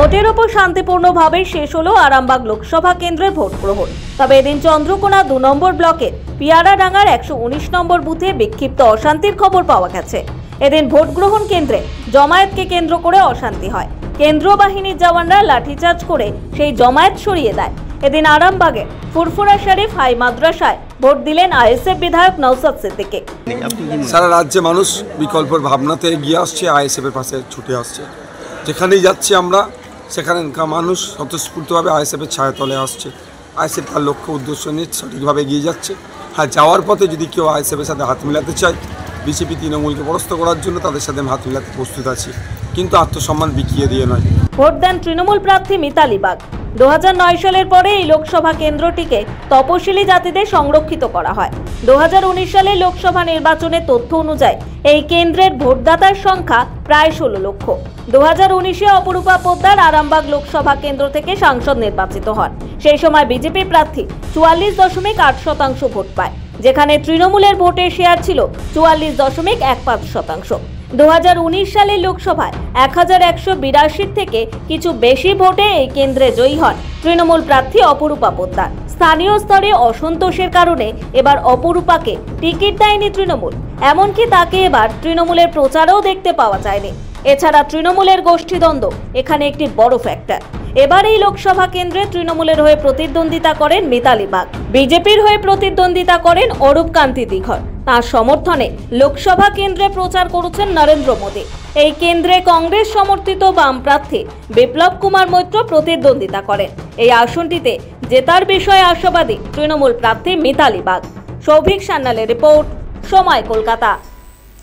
ভোটের ওপর শান্তিপূর্ণভাবে শেষ হলো আরামবাগ লোকসভা কেন্দ্রের ভোট গ্রহণ। তবে এদিন চন্দ্রকোনা 2 নম্বর ব্লকের পিয়ারাডাঙ্গার 119 নম্বর বুথে বিক্ষিপ্ত অশান্তির খবর পাওয়া গেছে। এদিন ভোট গ্রহণ কেন্দ্রে জমায়েতকে কেন্দ্র করে অশান্তি হয়। কেন্দ্রীয় বাহিনীর জওয়ানরা লাঠিচার্জ করে সেই জমায়েত সরিয়ে দেয়। এদিন আরামবাগে ফুরফুরা শরীফ হাই মাদ্রাসায় ভোট দিলেন আইএসএফ বিধায়ক নওশাদ সিদ্দিকী। সারা রাজ্যে মানুষ বিকল্পের ভাবনাতে এগিয়ে আসছে, আইএসএফ এর পাশে ছুটে আসছে। যেখানেই যাচ্ছি আমরা সেখানকার মানুষ স্বতঃস্ফূর্তভাবে আইএসএফ এর ছায়াতলে আসছে। আইএসএফ তার লক্ষ্য উদ্দেশ্য নিয়ে সঠিকভাবে এগিয়ে যাচ্ছে। হ্যাঁ, যাওয়ার পথে যদি কেউ আইএসএফ এর সাথে হাত মিলাতে চায়, বিজেপি তৃণমূলকে পরাস্ত করার জন্য তাদের সাথে হাত মিলাতে প্রস্তুত আছি, কিন্তু আত্মসম্মান বিকিয়ে দিয়ে নয়। ভোট দেন তৃণমূল প্রার্থী মিতালি বাগ। 2009 সালের পরে এই লোকসভা কেন্দ্রটিকে তপশিলি জাতিদের সংরক্ষিত করা হয়। 2019 সালের লোকসভা নির্বাচনের তথ্য অনুযায়ী এই কেন্দ্রের ভোটদাতার সংখ্যা প্রায় 16 লক্ষ। 2019-এ অপরূপা পোদ্দার আরামবাগ লোকসভা কেন্দ্র থেকে সাংসদ নির্বাচিত হন। সেই সময় বিজেপি প্রার্থী 44.8% ভোট পায়, যেখানে তৃণমূলের ভোটের শেয়ার ছিল 44.15%। 2019 সালের লোকসভায় 1182 থেকে কিছু বেশি ভোটে এই কেন্দ্রে জয়ী হন তৃণমূল প্রার্থী অপরূপা পোদ্দার। স্থানীয় স্তরে অসন্তোষের কারণে এবার অপরূপাকে টিকিট দেয়নি তৃণমূল, এমনকি তাকে এবার তৃণমূলের প্রচারেও দেখতে পাওয়া যায়নি। এছাড়া তৃণমূলের গোষ্ঠীদ্বন্দ্ব এখানে একটি বড় ফ্যাক্টর। এবার এই লোকসভা কেন্দ্রে তৃণমূলের হয়ে প্রতিদ্বন্দ্বিতা করেন মিতালি বাগ, বিজেপির হয়ে প্রতিদ্বন্দ্বিতা করেন অরূপ কান্তি দিঘর। তার সমর্থনে লোকসভা কেন্দ্রে প্রচার করেছেন নরেন্দ্র মোদী। এই কেন্দ্রে কংগ্রেস সমর্থিত বাম প্রার্থী বিপ্লব কুমার মৈত্র প্রতিদ্বন্দ্বিতা করেন। এই আসনটিতে জেতার বিষয়ে আশাবাদী তৃণমূল প্রার্থী মিতালি বাগ। সৌভিক সান্যালের রিপোর্ট, সময়, কলকাতা।